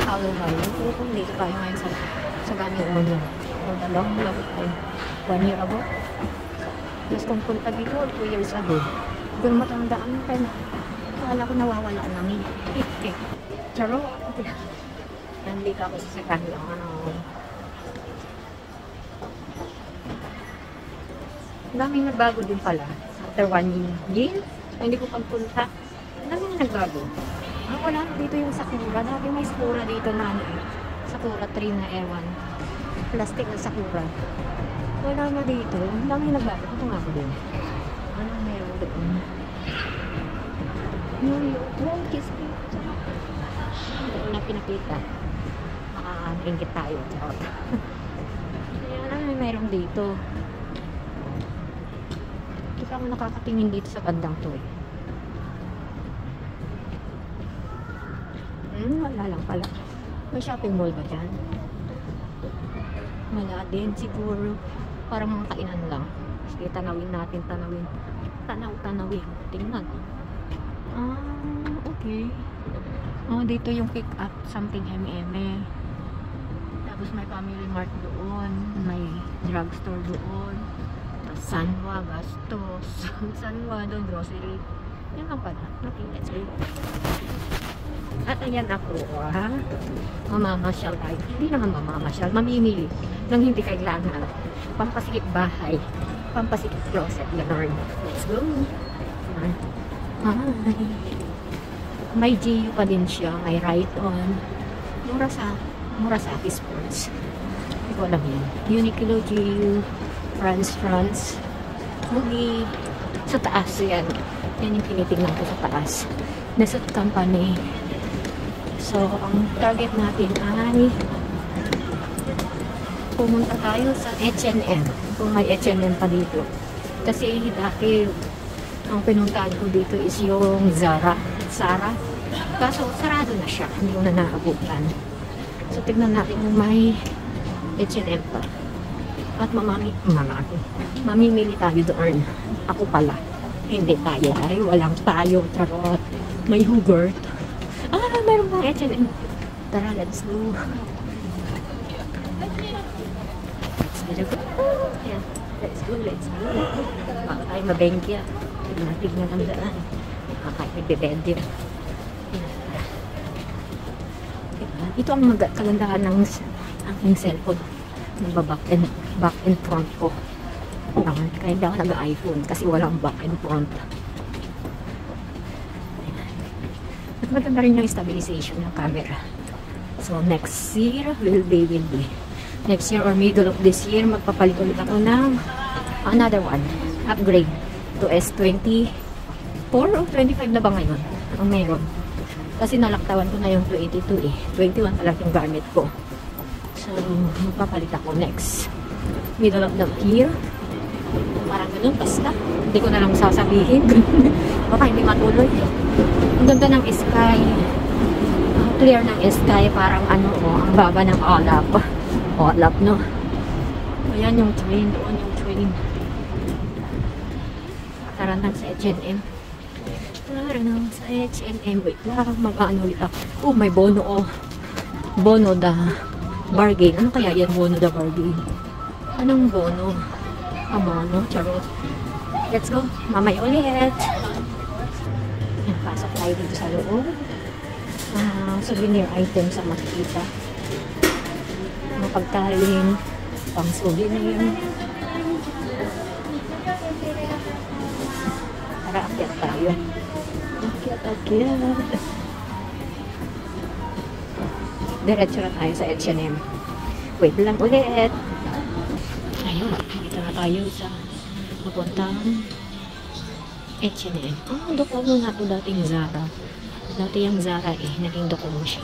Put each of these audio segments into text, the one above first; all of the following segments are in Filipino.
halo-halo. Pero kung dito tayo ngayon sa Gani Ono. O dalawang labo tayo. 1 year ago. Just kung punta dito, 2 years ago. Pero matandaan pa na. Akala ko nawawala namin. Charo. Nandito ako sa kanila. Ang daming nagbago din pala. After 1 year, hindi ko pagpunta. Ang daming nagbago. Wala na dito yung sakura. Dati may sakura dito na sakura tree na ewan. Plastic na sakura. Wala na dito. Ang daming nagbago. Ito nga ako din. Anong meron doon? Yung kiss me. Hindi ko na pinakita. Makaingit tayo. Kaya may meron dito. Kasi ako nakakatingin dito sa bandang to eh. Wala lang pala. May shopping mall ba dyan? Wala din siguro. Parang mga kainan lang. Sige, tanawin natin. Tanawin. Tingnan. Okay. Dito yung pick up something M&M. Tapos may Family Mart doon. May drugstore doon. Sanwa, Gastos. Sanwa doon, grocery. Yan lang pala. Okay, let's go. At ayan ako, mamamasyal tayo. Hindi naman mamamasyal, mamimili ng hindi kailangan. Pampasikip bahay, pampasikip closet, gano'n. Let's go. Hi. May GU pa din siya, may Ride-On. Murasaki Sports. Hindi ko alam yun. Uniqlo, GU, France. Mugi. Sa taas yan. Yan yung tinitingnan ko sa taas. Nasa company. So, ang target natin ay pumunta tayo sa H&M. Kung may H&M pa dito. Kasi dati ang pinuntahan ko dito is yung Zara. Kaso sarado na siya. Hindi ko na naabutan. So, tignan natin kung may H&M pa. At mamimili tayo doon. Ako pala. Hindi tayo. Ay, walang tayo. Charot. May Hugert. Mayroon pang H&M. Tara, let's go. Yeah, let's go. Baka tayo mabengkya. Tignan ang daan. Kahit nagbibedyo. Ito ang kagandahan ng aking cellphone. Back and front ko. Kaya hindi ako nag-iPhone kasi walang back and front. At maganda rin yung stabilization ng camera. So next year will be next year or middle of this year magpapalit ulit ako ng another one. Upgrade to S24 o 25 na ba ngayon? Ang meron. Kasi nalaktawan ko na yung 22 eh. 21 pa lang yung gamit ko. So magpapalit ako next middle of the year. Parang ganun, basta. Hindi ko na lang sasabihin. Baka hindi matuloy. Ang ganda ng sky. Clear ng sky. Parang ang baba ng olap. Olap, no? Ayan yung train. Doon yung train. Tara na sa H&M. Tara na sa H&M. Wait lang, mag-ano ulit ako. May bono, Bono da bargain. Ano kaya yan, bono da bargain? Anong bono? Abono, charot. Let's go. Mamay ulit. Yan, pasok tayo dito sa loob. Souvenir items ang makikita. Mga pagkain, pang souvenir. Tara, akyat tayo. Akyat. Diretso na tayo sa H&M. Wait lang ulit. Ayun, dito na tayo sa papuntang H&M. Doko mo nga ito dating Zara. Dati yung Zara naging doko mo siya.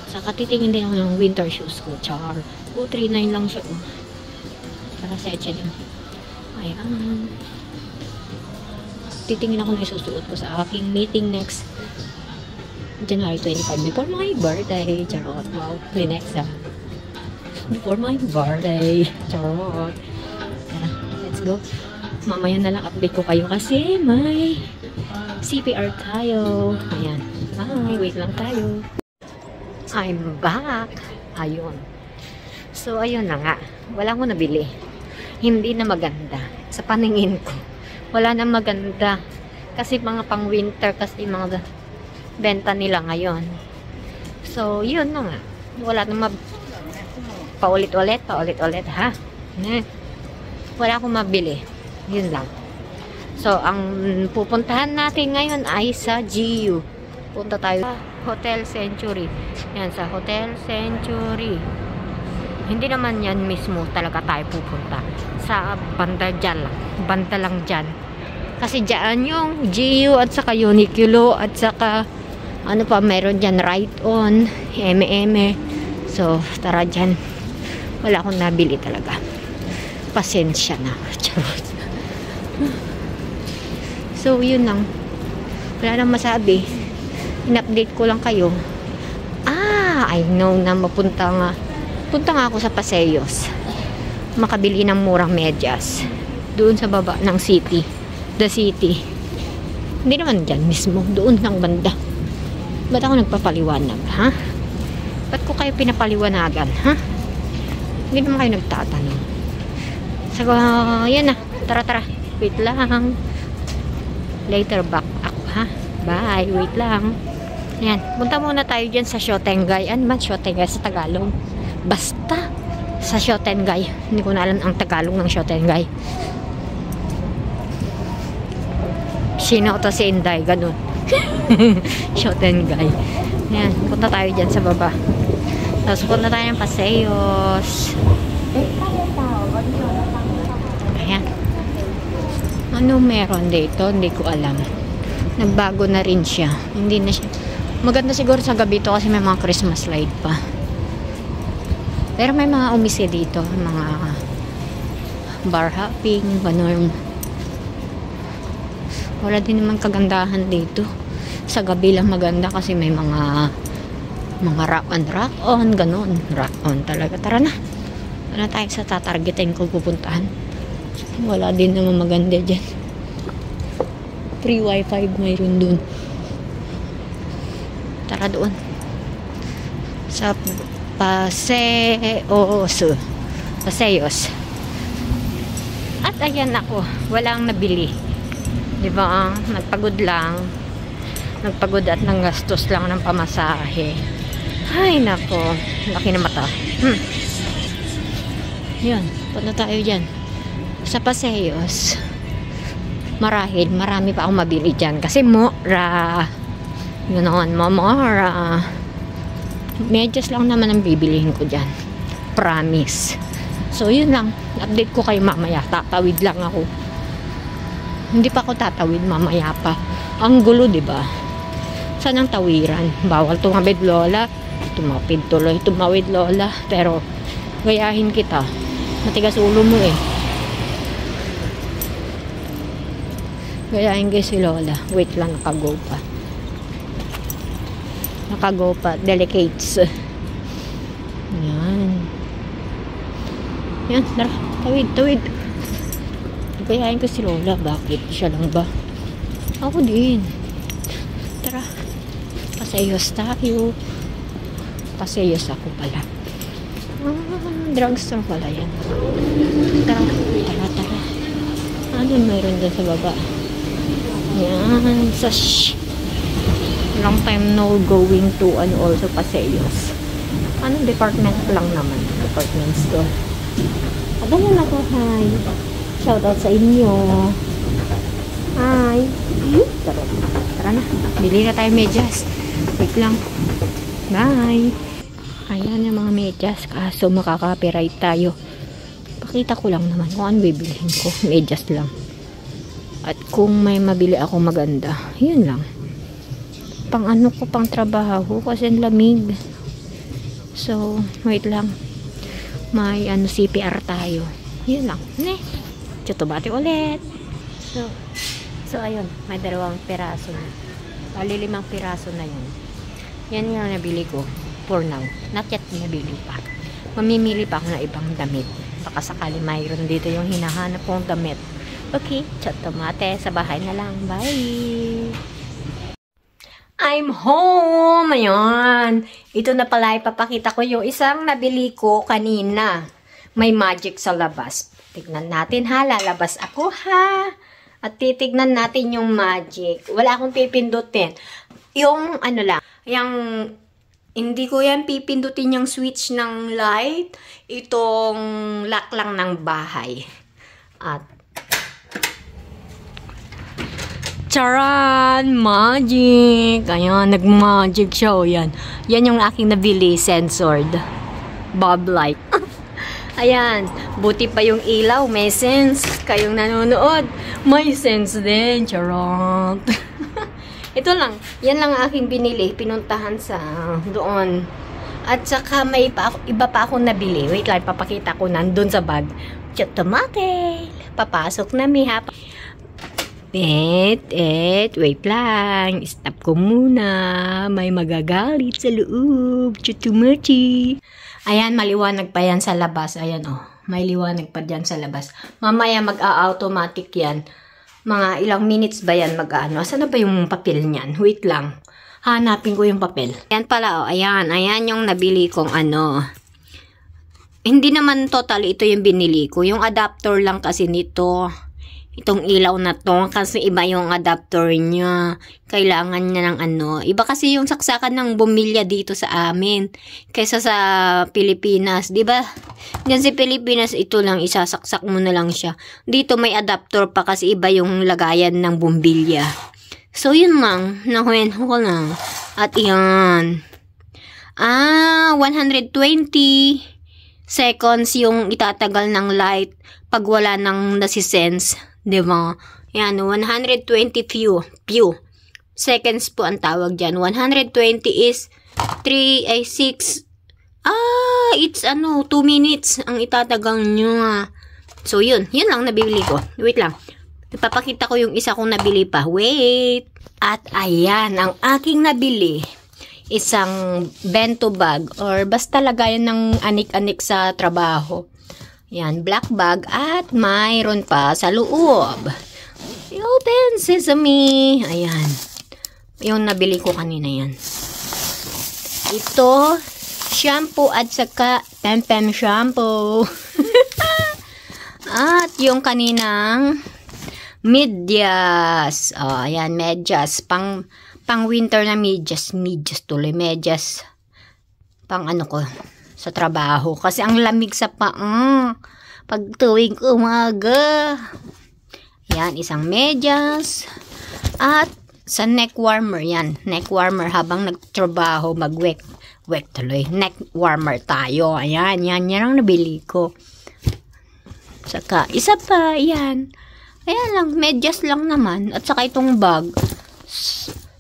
Saka titingin din ako ng winter shoes ko. Char. 239 lang siya. Para sa H&M. Ayan. Titingin ako na isusuot ko sa aking meeting next January 25 before my birthday. Charot. Wow. Next before my birthday. Charot. Let's go. Mamaya na lang update ko kayo kasi may CPR tayo. Ayan. Bye. wait lang tayo. I'm back. Ayun. So, ayun na nga. Wala ko nabili. Hindi na maganda. Sa paningin ko. Wala na maganda. Kasi mga pang winter kasi mga benta nila ngayon. So, yun na nga. Wala na paulit-ulit ha. Wala akong mabili. Yun lang. So, ang pupuntahan natin ngayon ay sa GU. Punta tayo sa Hotel Century. Yan, sa Hotel Century. Hindi naman yan mismo talaga tayo pupunta. Sa banda dyan lang. Banda lang dyan. Kasi dyan yung GU at saka Uniqlo at saka ano pa meron dyan, Right On, M&M. So, tara dyan. Wala akong nabili talaga. Pasensya na. Charot. So, yun lang. Wala nang masabi. In-update ko lang kayo. I know na punta nga ako sa Paseos. Makabili ng murang medyas. Doon sa baba ng city. The city. Hindi naman dyan mismo. Doon lang banda. Ba't ako nagpapaliwanag, ha? Ba't ko kayo pinapaliwanagan, ha? Hindi naman kayo nagtatanong. So, yan na. Tara. Wait lang. Later back ako, ha? Bye. Wait lang. Yan. Punta muna tayo dyan sa Shotengay. Ano man Shotengay sa Tagalog? Basta sa Shotengay. Hindi ko na alam ang Tagalog ng Shotengay. Sino to si Inday? Ganun. Shotengay. Yan. Punta tayo dyan sa baba. Tapos punta tayo ng Paseos. Ayan. Ano meron dito? Hindi ko alam. Nagbago na rin siya. Hindi na siya. Maganda siguro sa gabi to kasi may mga Christmas light pa. Pero may mga umise dito. Mga bar hopping, ganun. Wala din naman kagandahan dito. Sa gabi lang maganda kasi may mga rock on, ganun. Rock on talaga. Tara na. Wala tayo sa tatargetin ko pupuntahan. Wala din naman maganda dyan. Free wifi mayroon dun. Tara doon. Sa Paseos. At ayan ako. Walang nabili. Diba? Nagpagod lang. Nagpagod at nanggastos lang ng pamasahe. Ay, nako. Laki na mata. Yan. Punta tayo dyan. Sa Paseos. Marahil, marami pa akong mabili dyan. Kasi mura. Ganoon, mura. Medyas lang naman ang bibilihin ko dyan. Promise. So, yun lang. Update ko kayo mamaya. Tatawid lang ako. Hindi pa ako tatawid mamaya pa. Ang gulo, diba? Saan ang tawiran? Bawal tumawid, lola. Tumawid, lola. Pero, gayahin kita. Matigas ulo mo eh. Gayahin kayo si lola. Wait lang, nakago pa. Delicates. Yan. Yan, tara. Tawid. Gayahin ko si lola. Bakit? Siya lang ba? Ako din. Tara. Paseos tayo. Paseos ako pala. Drugstore pala yan. Tara. Ano mayroon dyan sa baba? Yan. Long time no going to also Paseos. Anong department lang naman? Department store. Ganyan ako. Hi. Shoutout sa inyo. Hi. Tara na. Bili na tayo medyas. Wait lang. Bye. Ayan yung mga medyas. Kaso makaka-copyright tayo. Pakita ko lang naman kung ano bibilihin ko. Medyas lang. At kung may mabili ako maganda, yun lang. Pang ano ko, pang trabaho kasi ang lamig. So, wait lang. May CPR tayo. Yun lang. Chutubati ulit. So ayun. May 2 piraso na. Bali 5 piraso na yun. Yan yung nabili ko. For now. Not yet nabili pa. Mamimili pa ako ng ibang damit. Baka sakali mayroon dito yung hinahanap kong damit. Okay, chat tomate. Sa bahay na lang. Bye! I'm home! Ayan. Ito na pala, ipapakita ko yung isang nabili ko kanina. May magic sa labas. Tignan natin ha, lalabas ako ha. At titignan natin yung magic. Wala akong pipindutin. Yung ano lang, yung hindi ko yan pipindutin yung switch ng light. Itong lock lang ng bahay. At charan! Magic! Ayan, nag-magic siya. O yan. Yan yung aking nabili, censored. Bob light. Ayan. Buti pa yung ilaw. May sense. Kayong nanonood. May sense din. Charot. Ito lang. Yan lang aking binili. Pinuntahan sa doon. At saka may iba pa akong nabili. Wait lang. Papakita ko nandun sa bag. Chotomate. Papasok na mi ha. Wait lang. Stop ko muna. May magagalit sa loob. Chutumachi. Ayan, maliwanag pa yan sa labas. Ayan, oh. May liwanag pa dyan sa labas. Mamaya mag-a-automatic yan. Mga ilang minutes ba yan mag-ano? Asan na ba yung papel niyan? Wait lang. Hanapin ko yung papel. Ayan pala, oh. Ayan. Ayan yung nabili kong ano. Hindi naman total ito yung binili ko. Yung adapter lang kasi nito. Itong ilaw na to, kasi iba yung adapter niya. Kailangan niya ng ano. Iba kasi yung saksakan ng bumilya dito sa amin. Kaysa sa Pilipinas. Diba? Diyan sa Pilipinas, ito lang, isasaksak mo na lang siya. Dito may adapter pa kasi iba yung lagayan ng bumbilya. So, yun lang. Nakuwento ko lang. At yan. 120 seconds yung itatagal ng light pag wala nang nasisense. Diba? Yan, 120 few seconds po ang tawag dyan. 120 is 6 it's 2 minutes ang itatagal nyo. So yun lang nabili ko. Wait lang, ipapakita ko yung isa kong nabili pa. Wait. At ayan ang aking nabili, isang bento bag or basta lagayan ng anik-anik sa trabaho. Yan, black bag at mayroon pa sa loob. Open sesame. Ayan. Yung nabili ko kanina yan. Ito, shampoo at saka pem shampoo. At yung kaninang medyas. Oh, ayan, medyas. Pang winter na medyas. Medyas tuloy. Medyas. Pang ano ko. Sa trabaho. Kasi ang lamig sa paa. Pag tuwing umaga. Yan, isang medyas. At sa neck warmer. Yan, neck warmer. Habang nagtrabaho, mag-wek tuloy. Neck warmer tayo. Ayan, yan ang nabili ko. Saka, isa pa, yan. Ayan lang, medyas lang naman. At saka itong bag.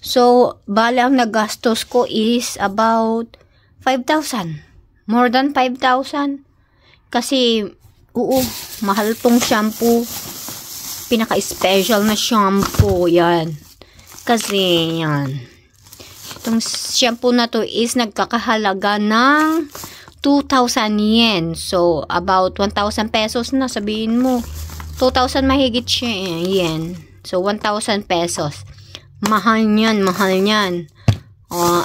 So, bala ang nagastos ko is about 5,000. More than 5,000. Kasi, mahal tong shampoo. Pinaka-special na shampoo. Yan. Kasi, yan. Itong shampoo na to is nagkakahalaga ng 2,000 yen. So, about 1,000 pesos na. Sabihin mo, 2,000 mahigit siya yen. So, 1,000 pesos. Mahal niyan, mahal niyan.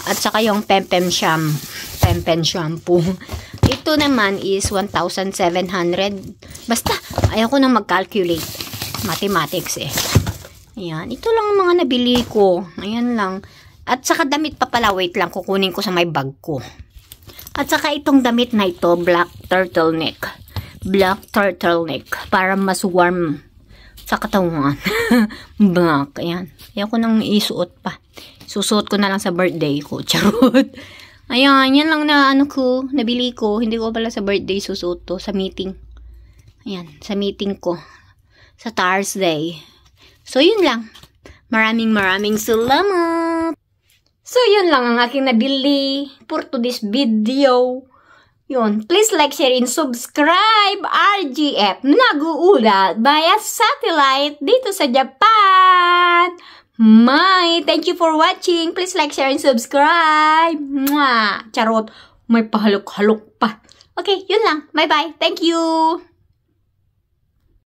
At saka yung pem shampoo. Ito naman is 1,700. Basta, ayaw ko nang mag-calculate. Mathematics eh. Ayan. Ito lang ang mga nabili ko. Ayan lang. At saka damit pa pala. Wait lang. Kukunin ko sa may bag ko. At saka itong damit na ito. Black turtleneck. Black turtleneck. Para mas warm sa katawan. Black. Ayan. Ayaw ko nang isuot pa. Susuot ko na lang sa birthday ko. Charot. Ayan, yan lang na nabili ko. Hindi ko pala sa birthday susuot to. Sa meeting. Ayan, sa meeting ko. Sa Thursday. So, yun lang. Maraming salamat. So, yun lang ang aking nabili for today's video. Yun. Please like, share, and subscribe. RGF. Nag-uulat via satellite dito sa Japan. Thank you for watching. Please like, share, and subscribe. Mwah! Charot. May pahalok-halok pa. Okay, yun lang. Bye-bye. Thank you.